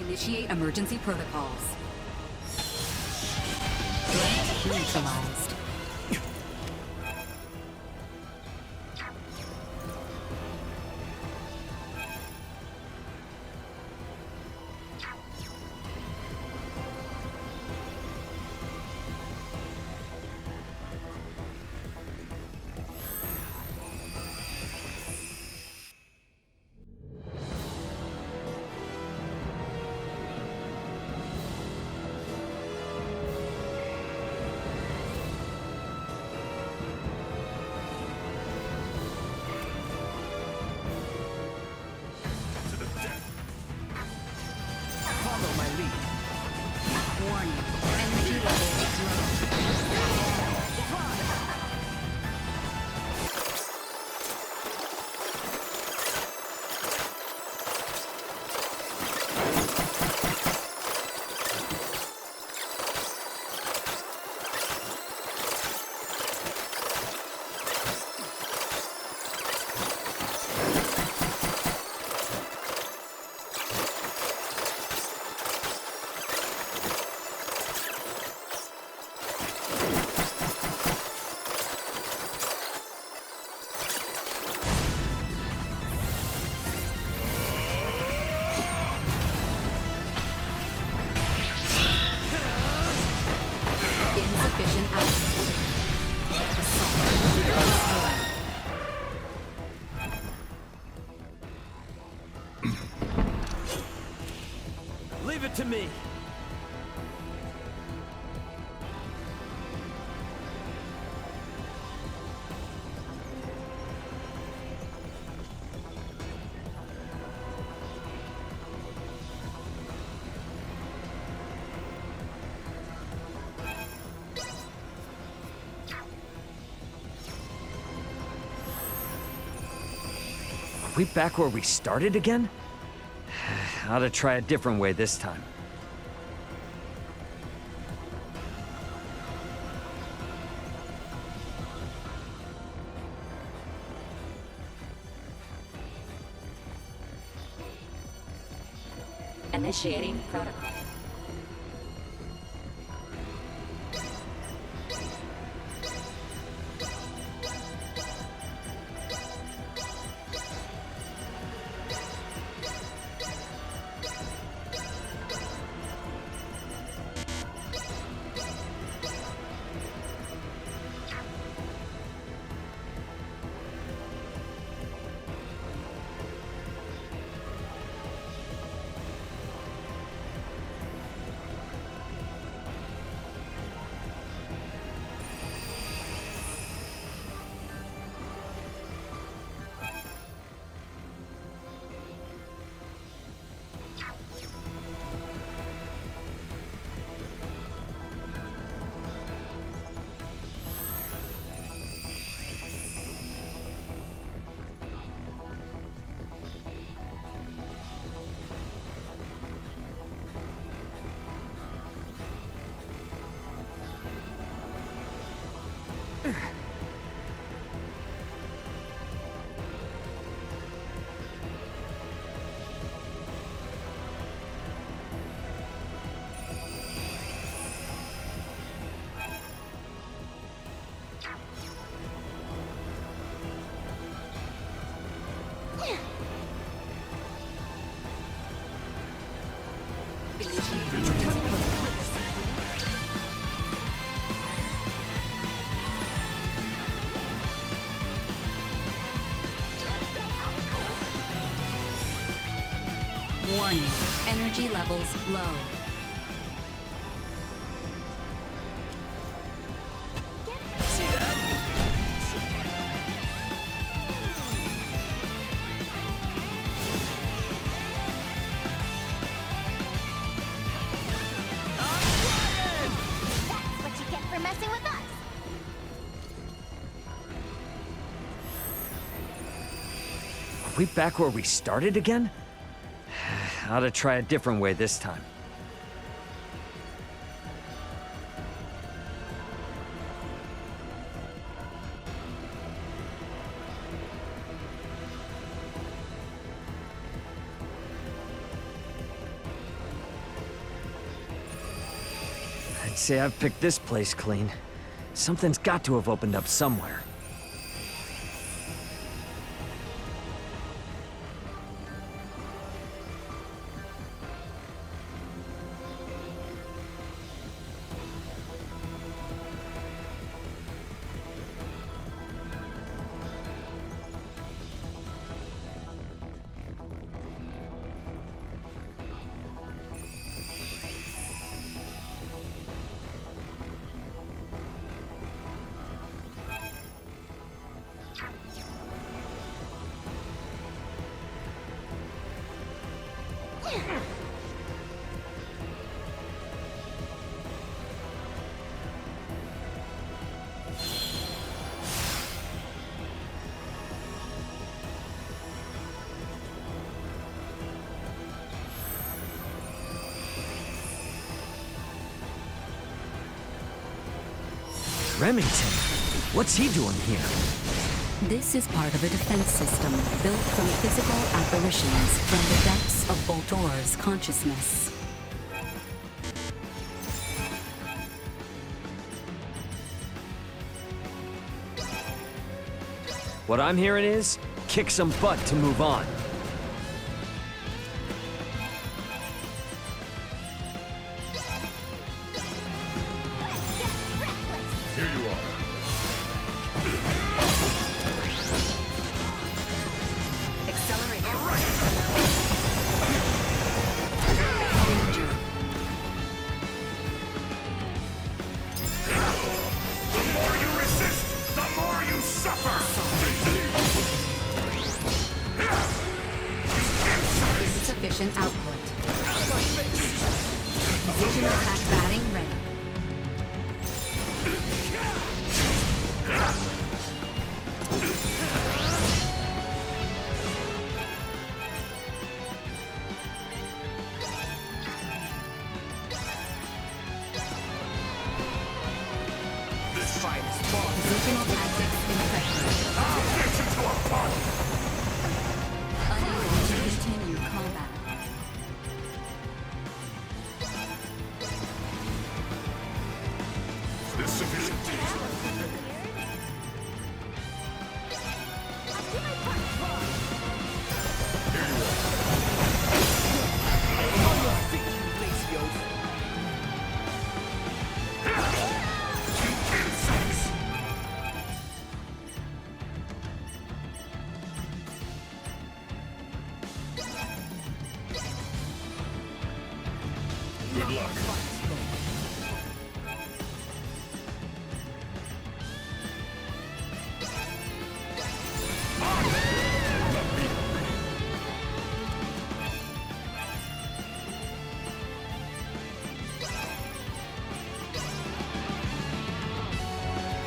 Initiate emergency protocols. Threat neutralized. Warning. Energy levels low. Insufficient output. Leave it to me. Are we back where we started again? Ought to try a different way this time. Initiating protocol. Warning. Energy levels low. Are we back where we started again? Ought to try a different way this time. Say I've picked this place clean. Something's got to have opened up somewhere. Remington, what's he doing here? This is part of a defense system built from physical apparitions from the depths of Voltor's consciousness. What I'm hearing is, kick some butt to move on. Here you are. Accelerate. The more you resist, the more you suffer! Insufficient output. Vision attack batting ready. This fight is fought. Positional tactics effective. I'll get you to a pulp! Unable to continue combat. This sufficient. Here you are. Insects! Good luck.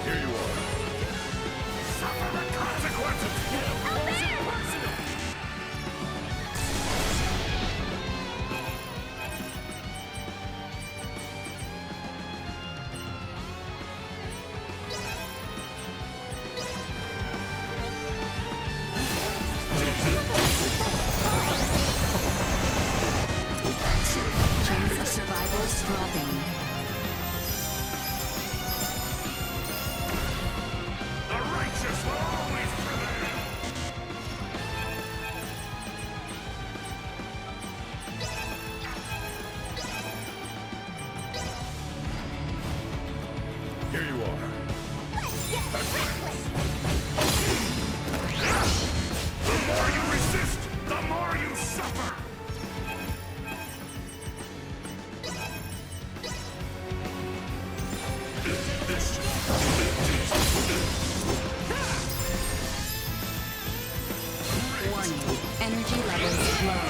Here you are. Suffer the consequences! Chance of survival dropping. The righteous will always prevail! Here you are. The more you resist, the more you suffer! Warning. Energy levels low.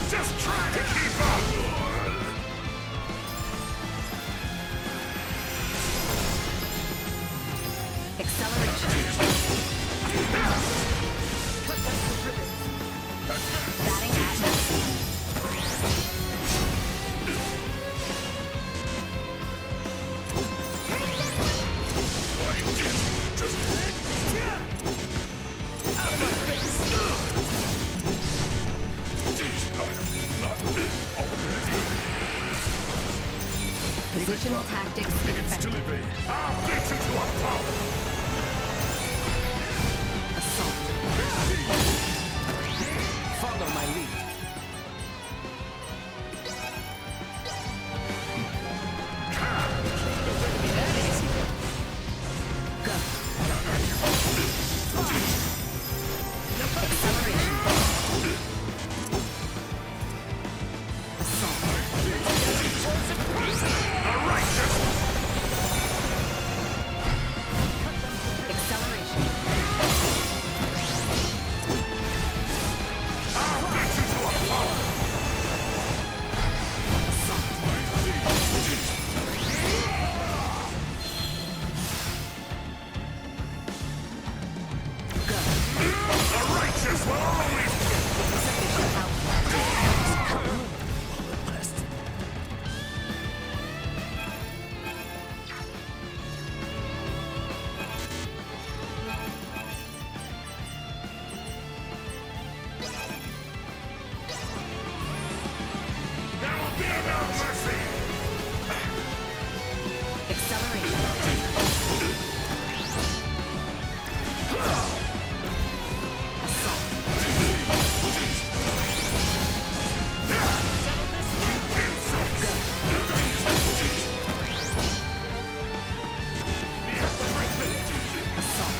Just try to keep up! Acceleration. will always Insufficient output. There will be no mercy! Acceleration. Assault.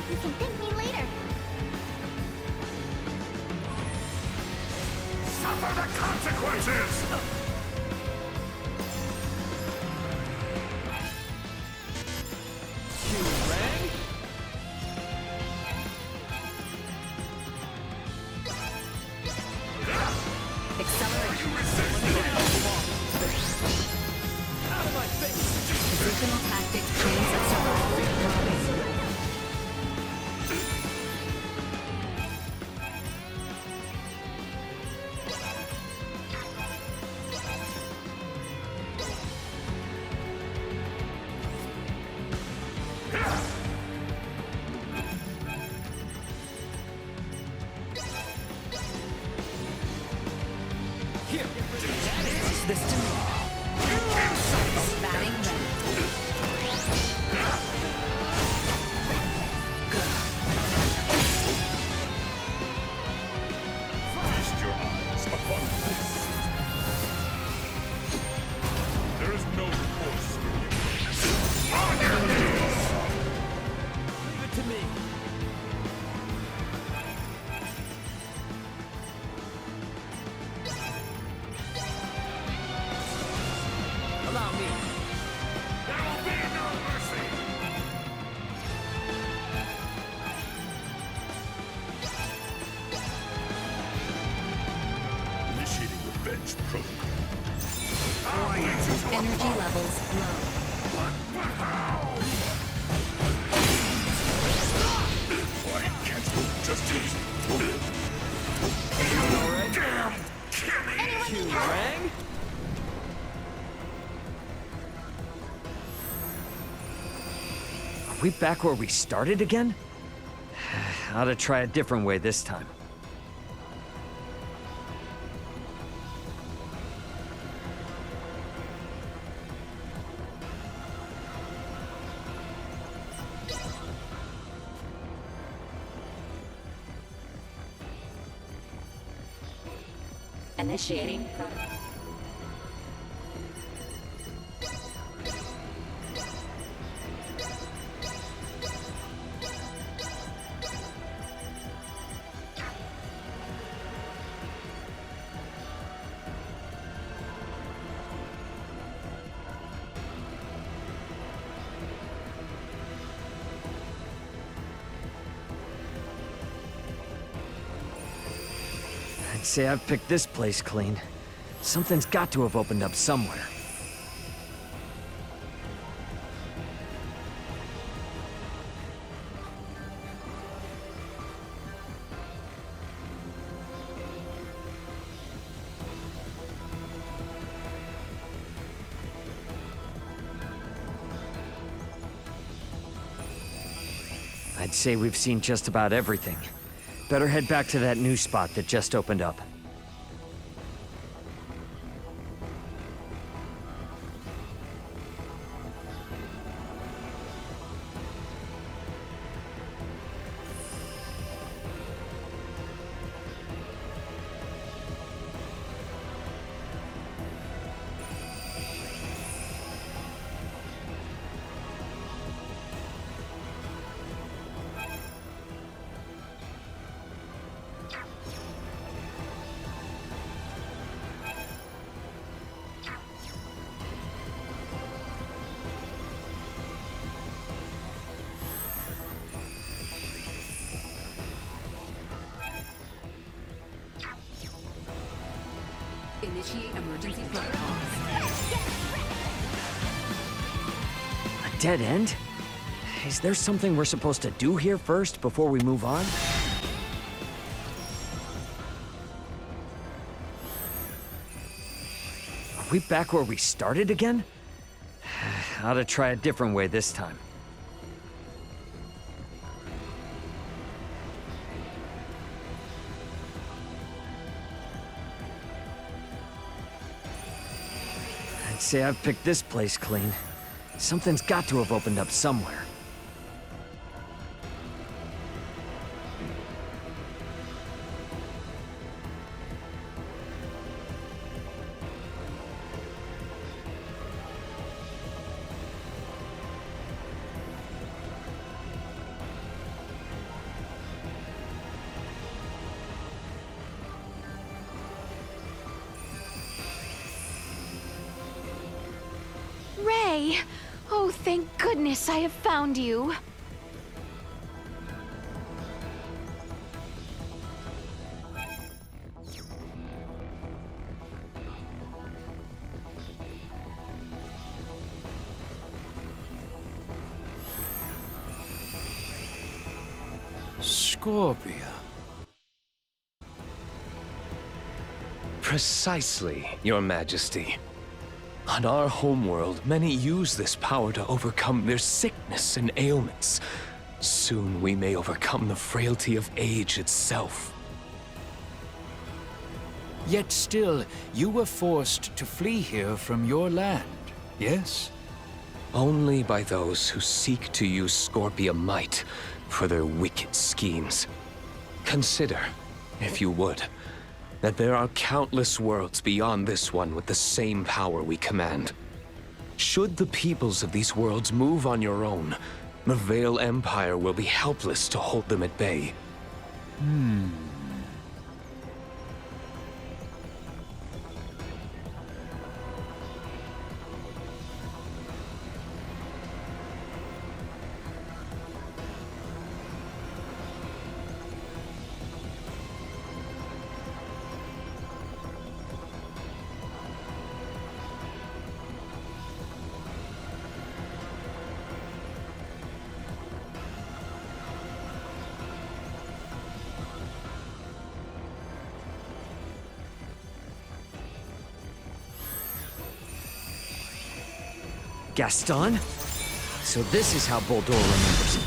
You can thank me later. Suffer the consequences! Q-Rang? Acceleration. Out of my face! Positional tactics trains of survival. Here! Is this to me? Batting ready. Feast your eyes upon this. There is no recourse for you. On your knees! Leave it to me. Allow me. There will be no mercy! Initiating revenge protocol. Energy levels low. Why can't you just use Alright. Q-Rang? Are we back where we started again? Ought to try a different way this time. Initiating. I'd say I've picked this place clean. Something's got to have opened up somewhere. I'd say we've seen just about everything. Better head back to that new spot that just opened up. Initiate emergency protocols. A dead end? Is there something we're supposed to do here first before we move on? Are we back where we started again? Ought to try a different way this time. I'd say I've picked this place clean. Something's got to have opened up somewhere. Ray! Oh, thank goodness I have found you. Scorpia. Precisely, Your Majesty. On our homeworld, many use this power to overcome their sickness and ailments. Soon we may overcome the frailty of age itself. Yet still, you were forced to flee here from your land, yes? Only by those who seek to use Scorpia might for their wicked schemes. Consider, if you would, that there are countless worlds beyond this one with the same power we command. Should the peoples of these worlds move on your own, the Vale Empire will be helpless to hold them at bay. Gaston? So this is how Boldor remembers him.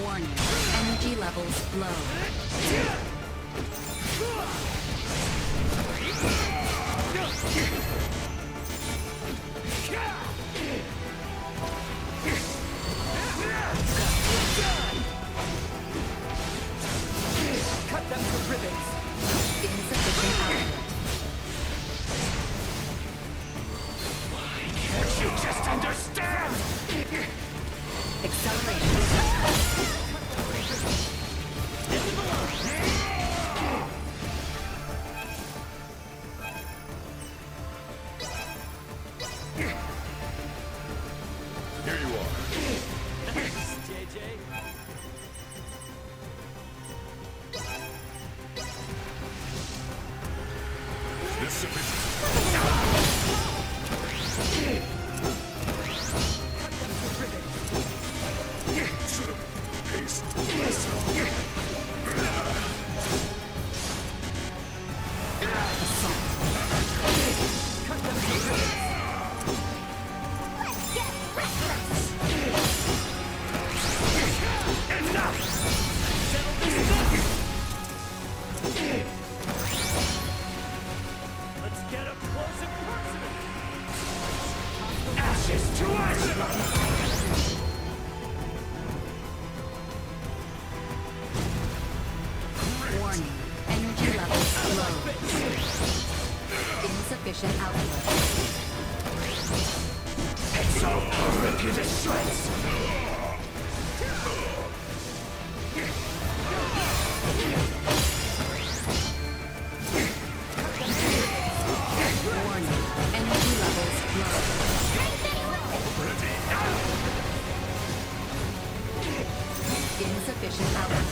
Warning. Energy levels low. Cut them to ribbons. Insufficient output. Can't you just understand? Acceleration. Here you are. JJ. This sufficient. Should have paced myself. Let's get restless! Let's get up close and personal. Ashes to ashes! Warning. Energy levels low. Insufficient output. So I'll rip you to shreds! Insufficient output.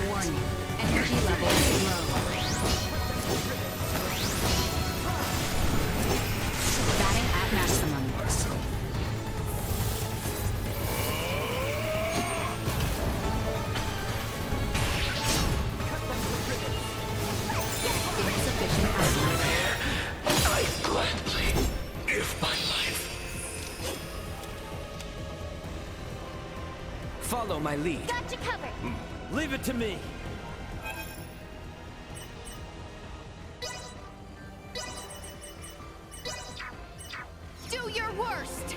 Warning. Energy levels low. Batting at maximum. Insufficient output. I gladly give my life. Follow my lead. Got you covered. Leave it to me. Do your worst.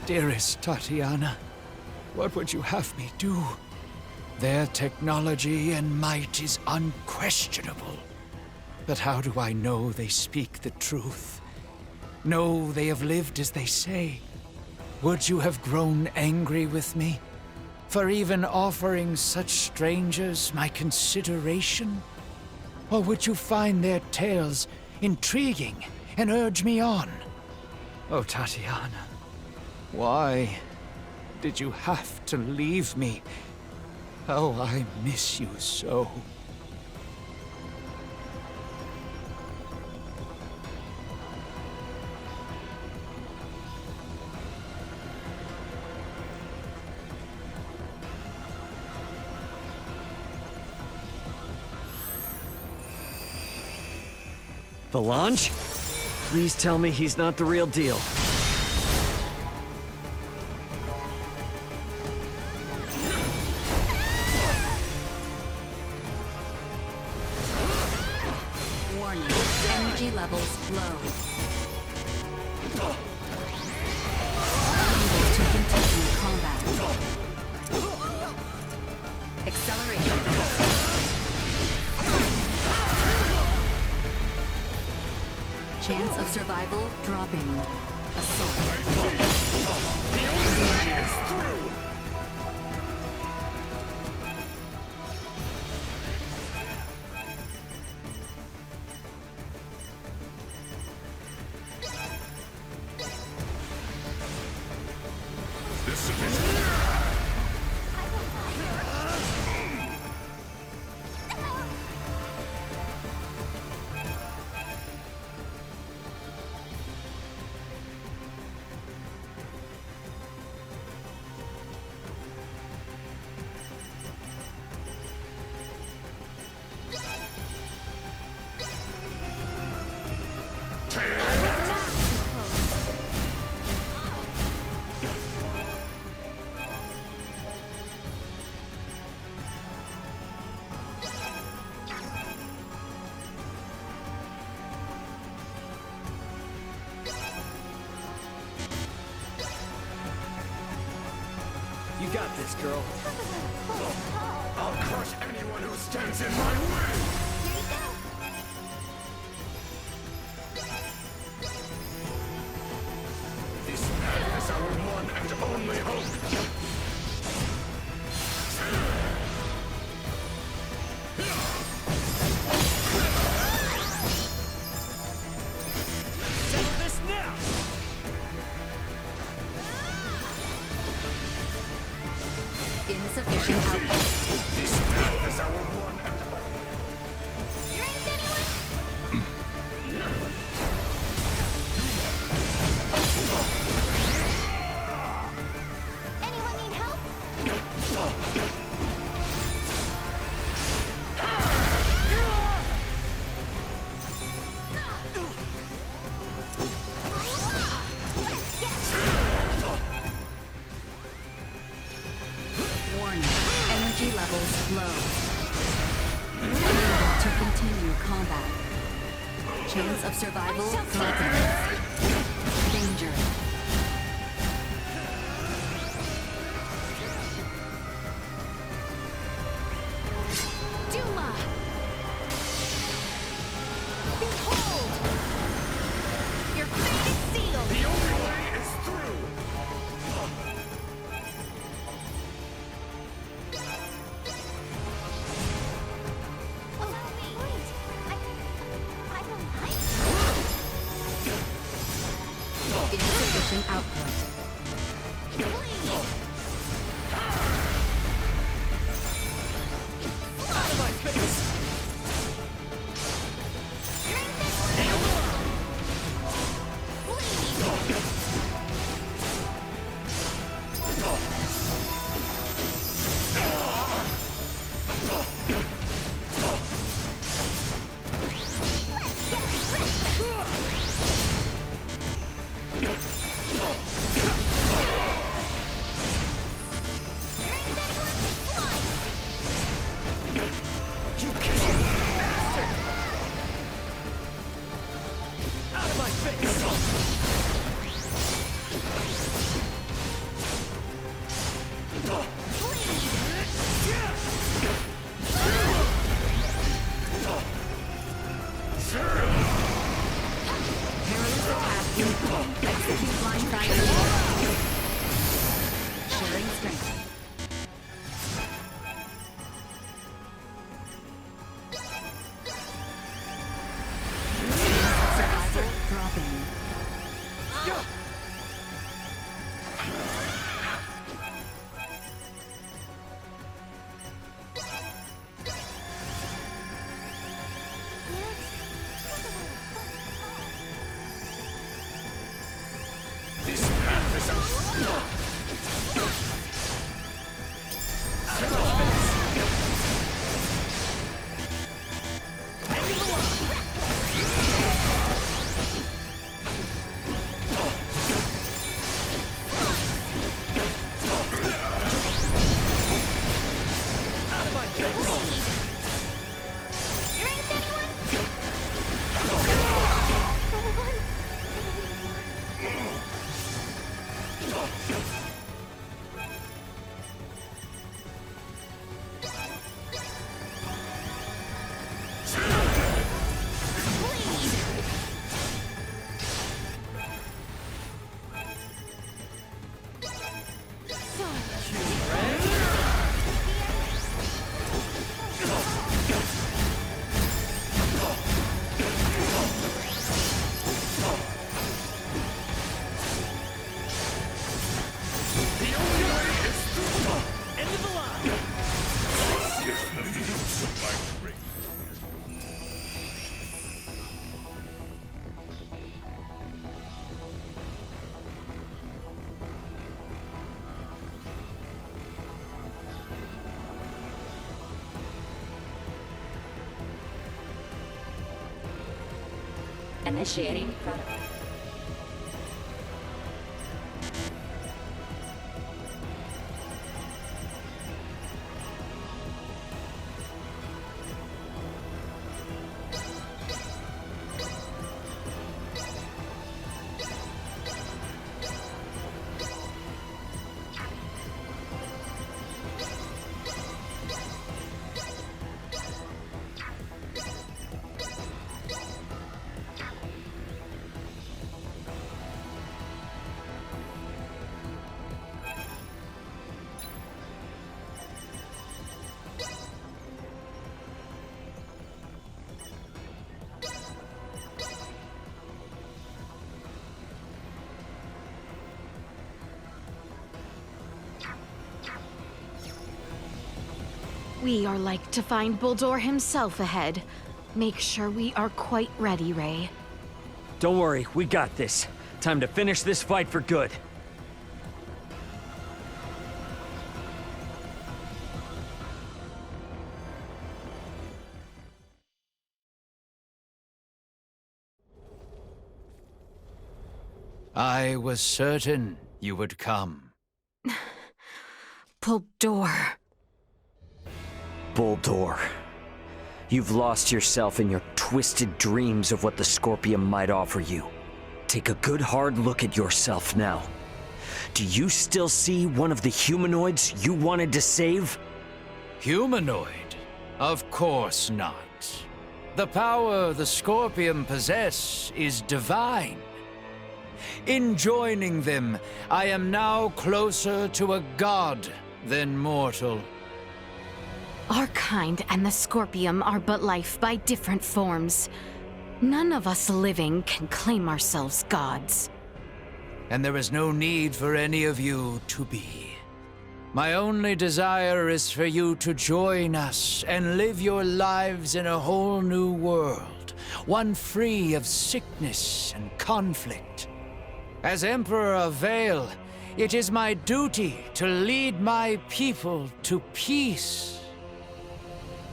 Dearest Tatiana, what would you have me do? Their technology and might is unquestionable. But how do I know they speak the truth? Know they have lived as they say? Would you have grown angry with me for even offering such strangers my consideration? Or would you find their tales intriguing and urge me on? Oh, Tatiana, why did you have to leave me? Oh, I miss you so. The launch? Please tell me he's not the real deal. Warning. Energy levels low. Unable to continue combat. Acceleration. Chance of survival dropping. Assault. This sufficient. You got this, girl. I'll crush anyone who stands in my way! Here you go. This path is our one and only hope! Settle this now. Insufficient output. This path is our one and Drinks, anyone? Anyone need help? Let's get of survival threatens. Danger. Duma! Behold! Your fate is sealed! The only way is through! Oh, wait. I don't like Insufficient output. Out of my face! You killed me, bastard! Out of my face! Perilous attack incoming. Execute blindside. Sharing strength. Survival dropping. This path is a... Out of my face! The only way is through! End of the line! Use of my ring. Initiating. We are like to find Bulldor himself ahead. Make sure we are quite ready, Ray. Don't worry, we got this. Time to finish this fight for good. I was certain you would come. Bulldor. Bulldor. You've lost yourself in your twisted dreams of what the Scorpium might offer you. Take a good hard look at yourself now. Do you still see one of the humanoids you wanted to save? Humanoid? Of course not. The power the Scorpium possess is divine. In joining them, I am now closer to a god than mortal. Our kind and the Scorpium are but life by different forms. None of us living can claim ourselves gods. And there is no need for any of you to be. My only desire is for you to join us and live your lives in a whole new world, one free of sickness and conflict. As Emperor of Vale, it is my duty to lead my people to peace.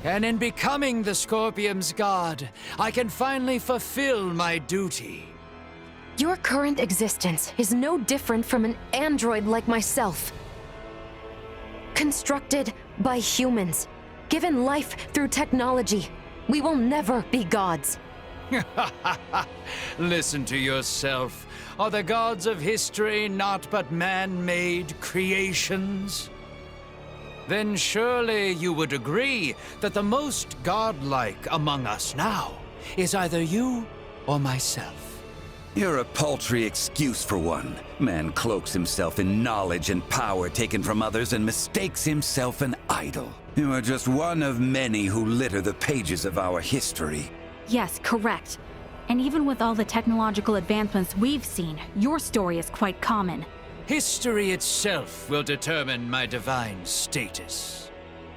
And in becoming the Scorpium's god, I can finally fulfill my duty. Your current existence is no different from an android like myself. Constructed by humans, given life through technology, we will never be gods. Listen to yourself. Are the gods of history not but man-made creations? Then surely you would agree that the most godlike among us now is either you or myself. You're a paltry excuse for one. Man cloaks himself in knowledge and power taken from others and mistakes himself an idol. You are just one of many who litter the pages of our history. Yes, correct. And even with all the technological advancements we've seen, your story is quite common. History itself will determine my divine status.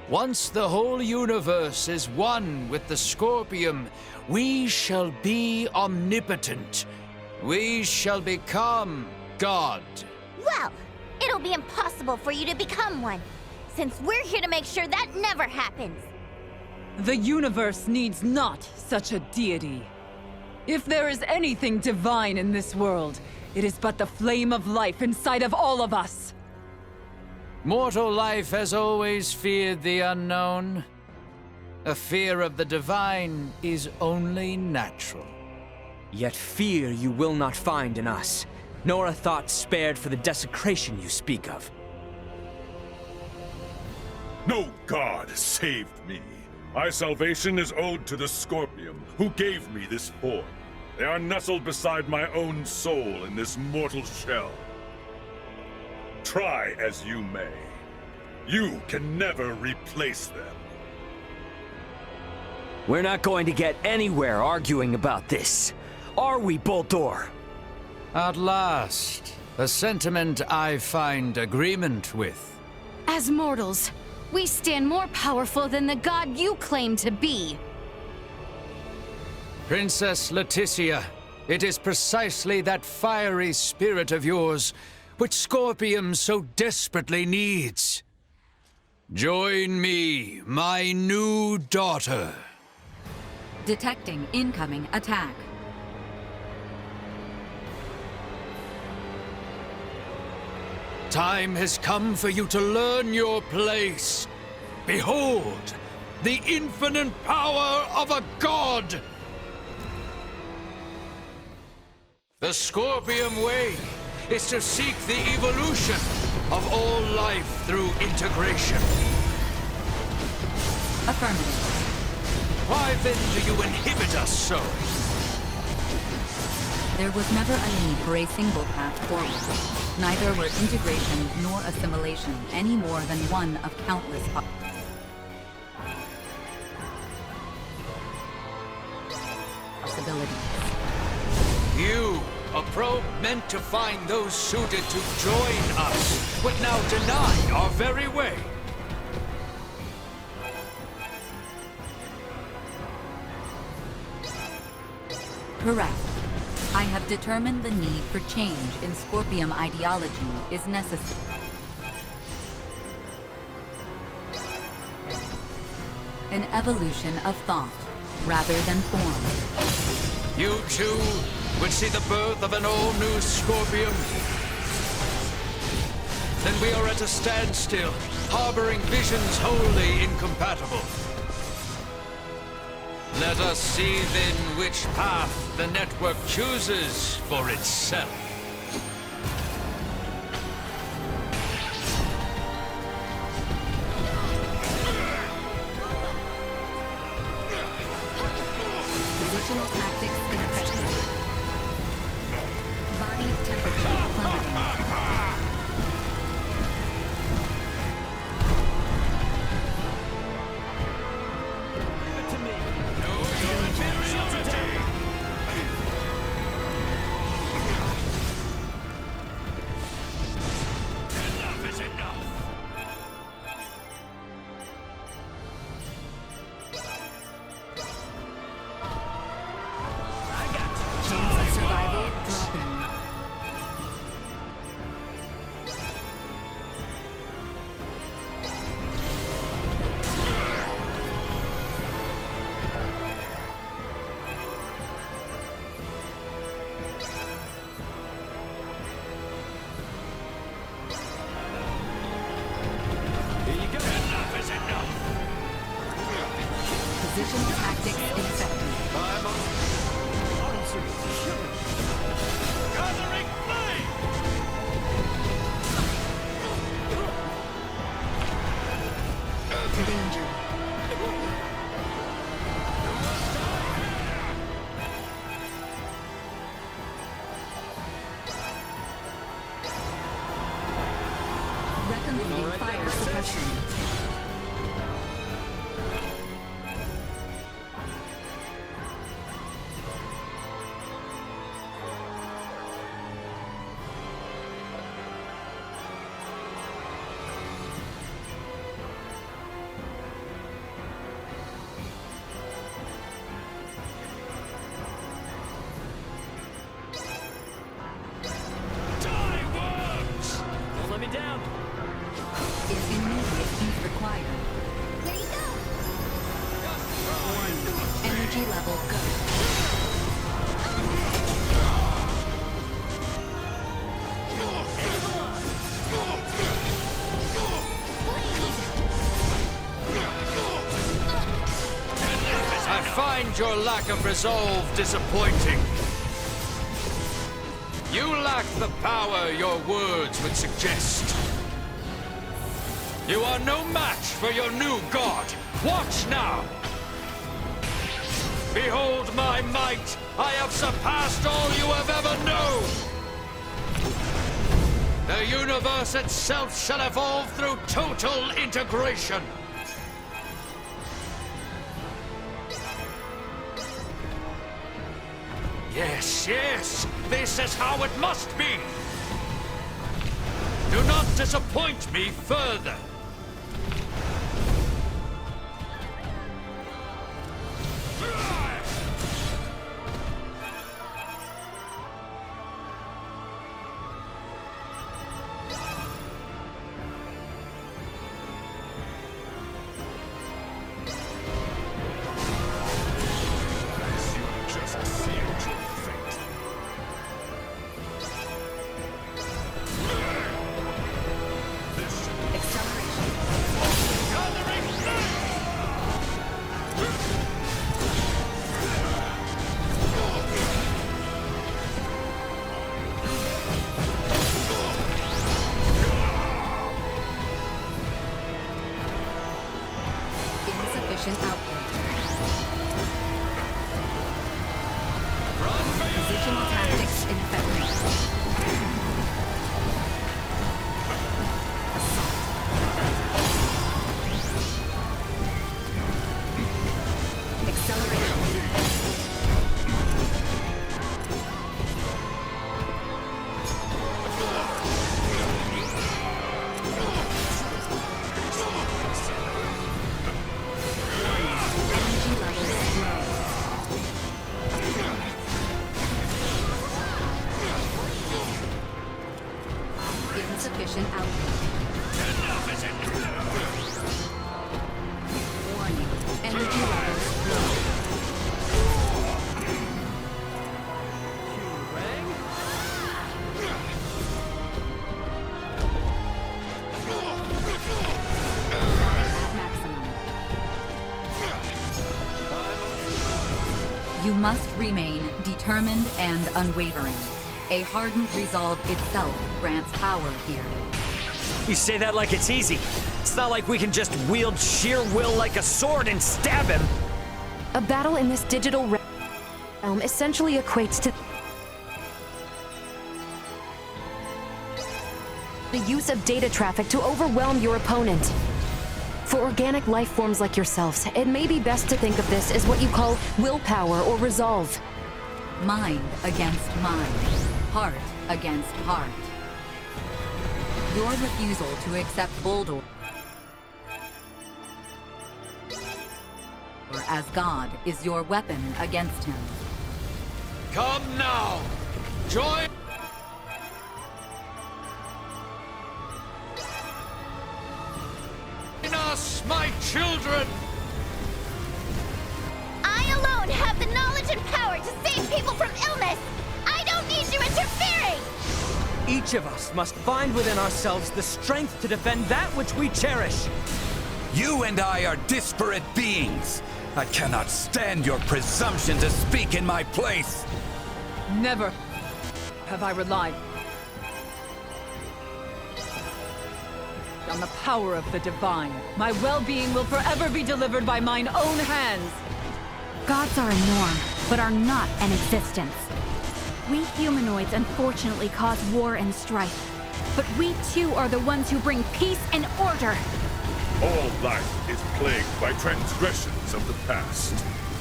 Once the whole universe is one with the Scorpium, we shall be omnipotent. We shall become God. Well, it'll be impossible for you to become one, since we're here to make sure that never happens. The universe needs not such a deity. If there is anything divine in this world, it is but the flame of life inside of all of us. Mortal life has always feared the unknown. A fear of the divine is only natural. Yet fear you will not find in us, nor a thought spared for the desecration you speak of. No god saved me. My salvation is owed to the Scorpium, who gave me this form. They are nestled beside my own soul in this mortal shell. Try as you may, you can never replace them. We're not going to get anywhere arguing about this. Are we, Boltor? At last, a sentiment I find agreement with. As mortals, we stand more powerful than the god you claim to be. Princess Leticia, it is precisely that fiery spirit of yours which Scorpium so desperately needs. Join me, my new daughter. Detecting incoming attack. Time has come for you to learn your place. Behold, the infinite power of a god! The Scorpium way is to seek the evolution of all life through integration. Affirmative. Why then do you inhibit us so? There was never a need for a single path forward. Neither were integration nor assimilation any more than one of countless possibilities. You, a probe meant to find those suited to join us, would now deny our very way. Correct. I have determined the need for change in Scorpium ideology is necessary. An evolution of thought, rather than form. You too would see the birth of an all-new Scorpium? Then we are at a standstill, harboring visions wholly incompatible. Let us see then which path the network chooses for itself. Positional tactics ineffective. Body temperature plummeting. Position tactics ineffective. Gathering flame! Danger. Recommending fire suppression. Don't let me down! If immediate heat required. Here you go! Energy level go. I find your lack of resolve disappointing. You lack the power your words would suggest. You are no match for your new god. Watch now! Behold my might! I have surpassed all you have ever known! The universe itself shall evolve through total integration. Yes, yes, this is how it must be. Do not disappoint me further. Insufficient output. Positional tactics ineffective. Insufficient output. Warning. Energy levels low. Maximum. must remain determined and unwavering. A hardened resolve itself grants power here. You say that like it's easy. It's not like we can just wield sheer will like a sword and stab him. A battle in this digital realm essentially equates to the use of data traffic to overwhelm your opponent. For organic life forms like yourselves, it may be best to think of this as what you call willpower or resolve. Mind against mind. Heart against heart. Your refusal to accept Boldor as God is your weapon against him. Come now! Join us, my children! I alone have the knowledge and power to save people from illness! I don't need you interfering! Each of us must find within ourselves the strength to defend that which we cherish. You and I are disparate beings. I cannot stand your presumption to speak in my place. Never have I relied on the power of the divine. My well-being will forever be delivered by mine own hands. Gods are a norm, but are not an existence. We humanoids unfortunately cause war and strife, but we too are the ones who bring peace and order. All life is plagued by transgressions of the past.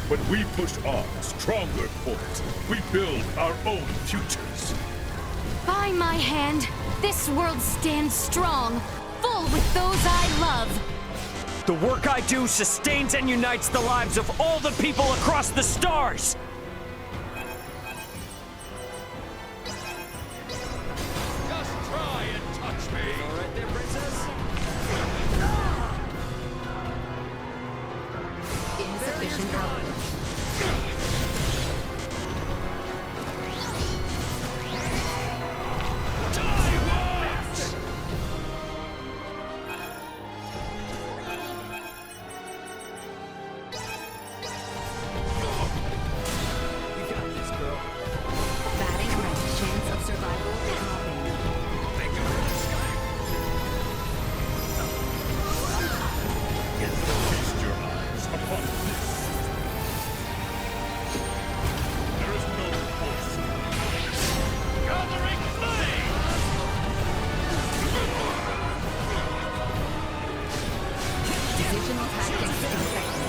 When we push on stronger for it, we build our own futures. By my hand, this world stands strong, full with those I love. The work I do sustains and unites the lives of all the people across the stars! Just try and touch me! All right there, princess? Insufficient output. Batting right, chance of survival dropping. Feast your eyes upon this. There is no force. Gathering flame! Divisional tactics effective.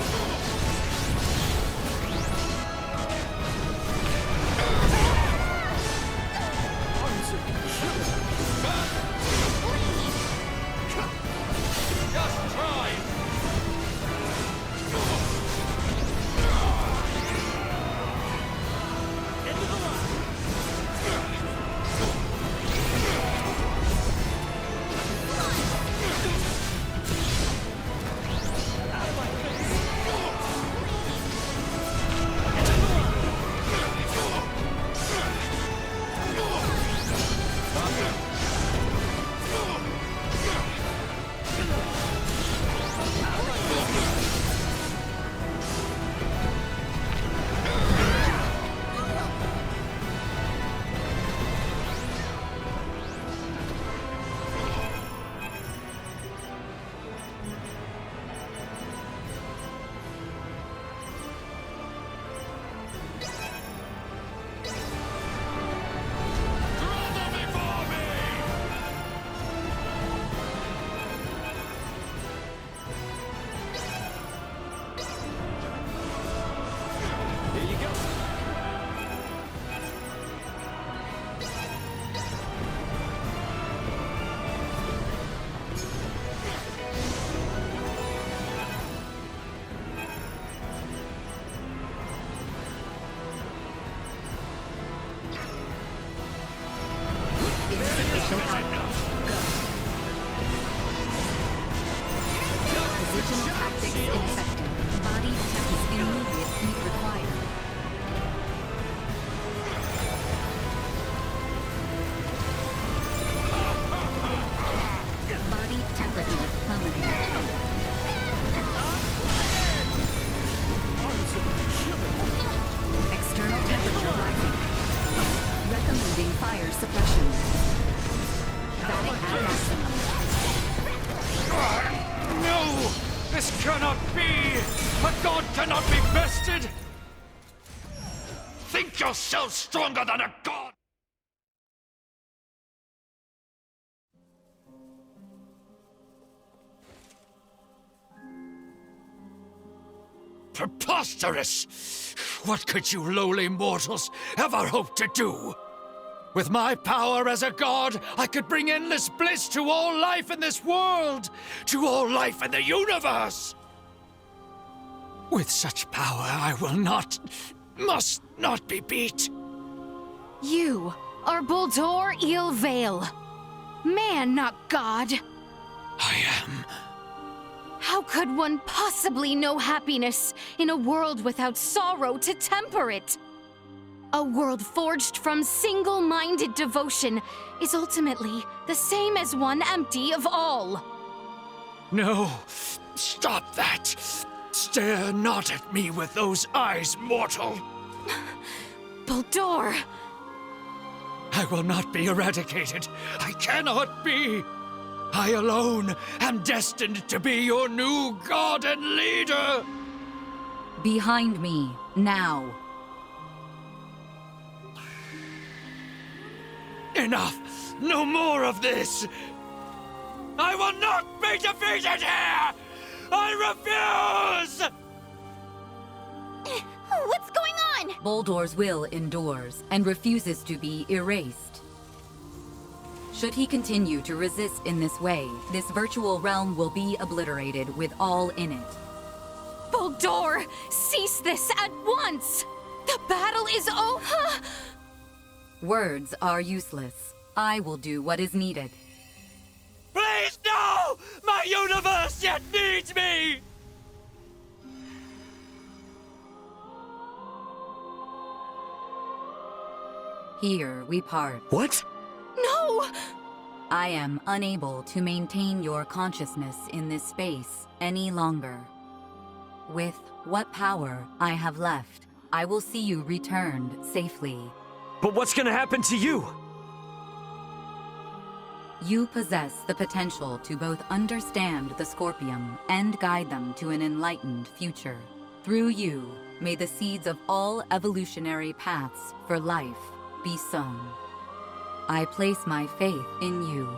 Just try! Into the line! Out of my face! Here you go. Insufficient output. Divisional tactics ineffective. Body attacks immediate heat required. Body temperature plummeting. This cannot be! A god cannot be bested! Think yourself stronger than a god! Preposterous! What could you lowly mortals ever hope to do? With my power as a god, I could bring endless bliss to all life in this world, to all life in the universe! With such power, I will not, must not be beat. You are Bultor Ilvale. Man, not god. I am. How could one possibly know happiness in a world without sorrow to temper it? A world forged from single-minded devotion is ultimately the same as one empty of all. No, stop that. Stare not at me with those eyes, mortal. Bultor! I will not be eradicated. I cannot be. I alone am destined to be your new god and leader. Behind me, now. Enough! No more of this! I will not be defeated here! I refuse! What's going on? Boldor's will endures and refuses to be erased. Should he continue to resist in this way, this virtual realm will be obliterated with all in it. Bultor! Cease this at once! The battle is over! Words are useless. I will do what is needed. Please, no! My universe yet needs me! Here we part. What? No! I am unable to maintain your consciousness in this space any longer. With what power I have left, I will see you returned safely. But what's gonna happen to you? You possess the potential to both understand the Scorpium and guide them to an enlightened future. Through you, may the seeds of all evolutionary paths for life be sown. I place my faith in you.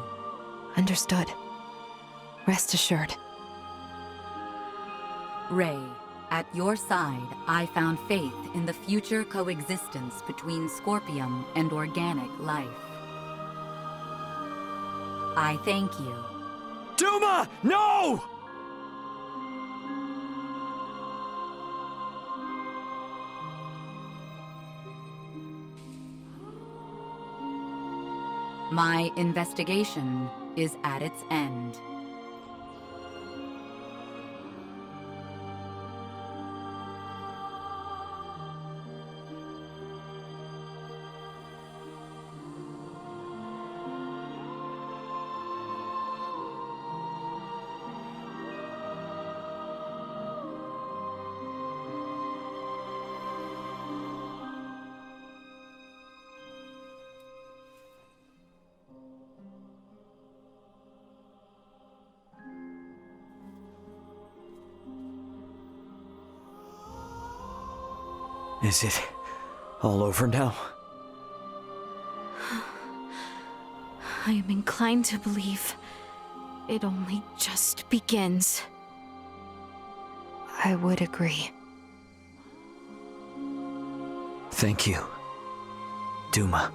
Understood. Rest assured. Ray, at your side, I found faith in the future coexistence between Scorpium and organic life. I thank you. Duma! No! My investigation is at its end. Is it all over now? I am inclined to believe it only just begins. I would agree. Thank you, Duma.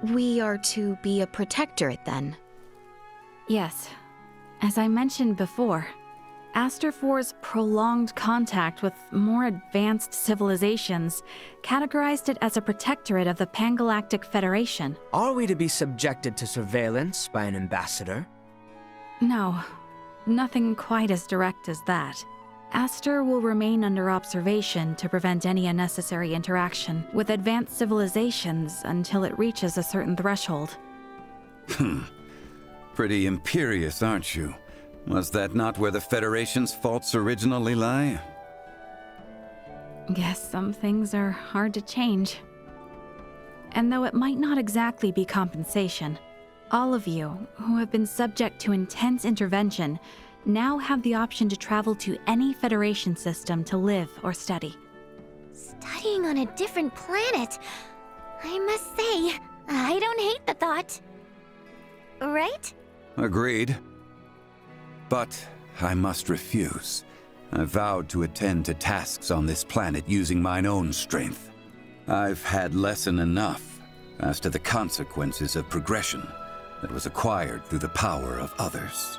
We are to be a protectorate, then? Yes. As I mentioned before, Aster 4's prolonged contact with more advanced civilizations categorized it as a protectorate of the Pangalactic Federation. Are we to be subjected to surveillance by an ambassador? No, nothing quite as direct as that. Aster will remain under observation to prevent any unnecessary interaction with advanced civilizations until it reaches a certain threshold. pretty imperious, aren't you? Was that not where the Federation's faults originally lie? Guess some things are hard to change. And though it might not exactly be compensation, all of you who have been subject to intense intervention now have the option to travel to any Federation system to live or study. Studying on a different planet. I must say, I don't hate the thought. Right? Agreed. But I must refuse. I vowed to attend to tasks on this planet using mine own strength. I've had lesson enough as to the consequences of progression that was acquired through the power of others.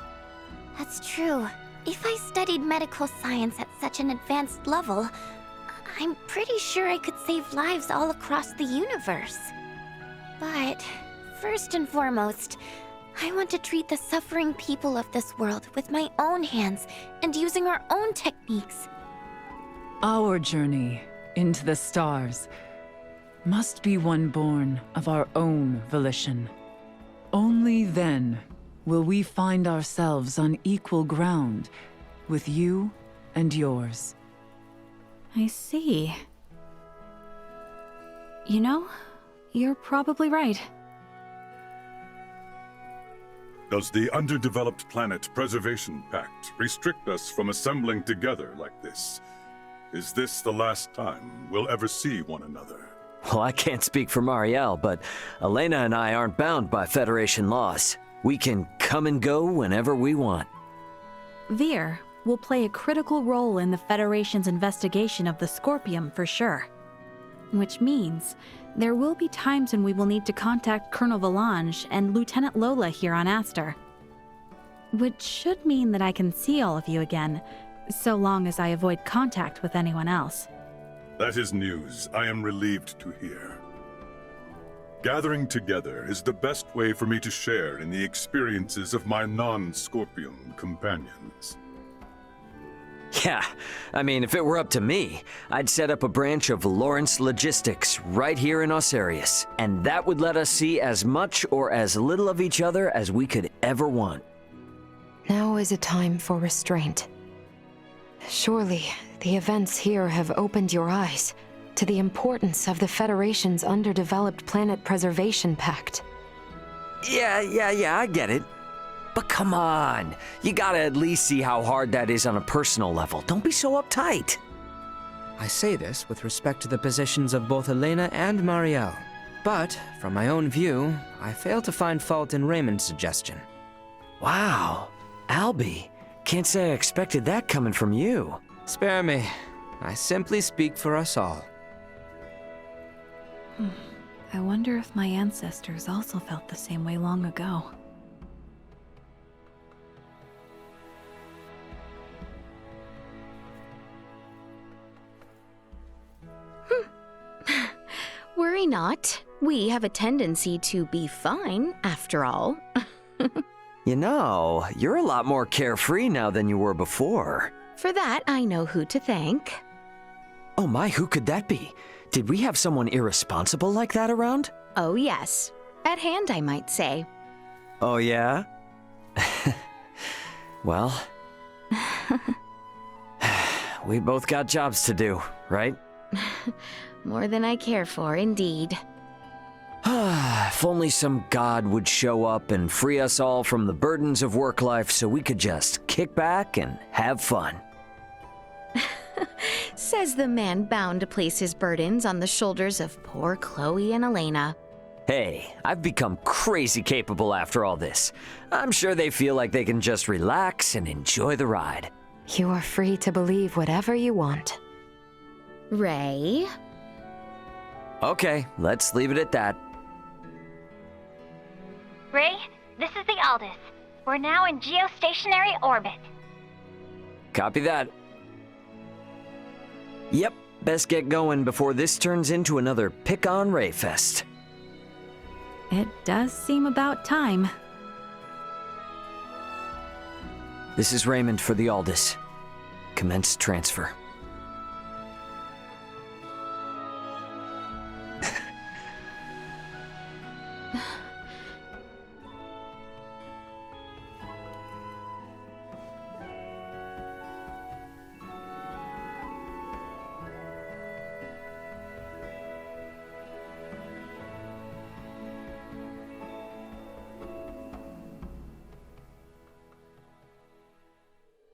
That's true. If I studied medical science at such an advanced level, I'm pretty sure I could save lives all across the universe. But first and foremost, I want to treat the suffering people of this world with my own hands and using our own techniques. Our journey into the stars must be one born of our own volition. Only then will we find ourselves on equal ground with you and yours. I see. You know, you're probably right. Does the Underdeveloped Planet Preservation Pact restrict us from assembling together like this? Is this the last time we'll ever see one another? Well, I can't speak for Marielle, but Elena and I aren't bound by Federation laws. We can come and go whenever we want. Veer will play a critical role in the Federation's investigation of the Scorpium for sure. Which means there will be times when we will need to contact Colonel Valange and Lieutenant Lola here on Aster. Which should mean that I can see all of you again, so long as I avoid contact with anyone else. That is news I am relieved to hear. Gathering together is the best way for me to share in the experiences of my non-Scorpium companions. Yeah, I mean, if it were up to me, I'd set up a branch of Lawrence Logistics right here in Osarius, and that would let us see as much or as little of each other as we could ever want. Now is a time for restraint. Surely, the events here have opened your eyes to the importance of the Federation's Underdeveloped Planet Preservation Pact. Yeah, I get it. But come on, you gotta at least see how hard that is on a personal level. Don't be so uptight. I say this with respect to the positions of both Elena and Marielle. But, from my own view, I fail to find fault in Raymond's suggestion. Wow, Albie, can't say I expected that coming from you. Spare me. I simply speak for us all. I wonder if my ancestors also felt the same way long ago. Worry not. We have a tendency to be fine, after all. You know, you're a lot more carefree now than you were before. For that, I know who to thank. Oh my, who could that be? Did we have someone irresponsible like that around? Oh yes. At hand, I might say. Oh yeah? Well, we both got jobs to do, right? More than I care for, indeed. If only some god would show up and free us all from the burdens of work life so we could just kick back and have fun. Says the man bound to place his burdens on the shoulders of poor Chloe and Elena. Hey, I've become crazy capable after all this. I'm sure they feel like they can just relax and enjoy the ride. You are free to believe whatever you want. Ray? Okay, let's leave it at that. Ray, this is the Aldous. We're now in geostationary orbit. Copy that. Yep, best get going before this turns into another pick-on Ray fest. It does seem about time. This is Raymond for the Aldous. Commence transfer.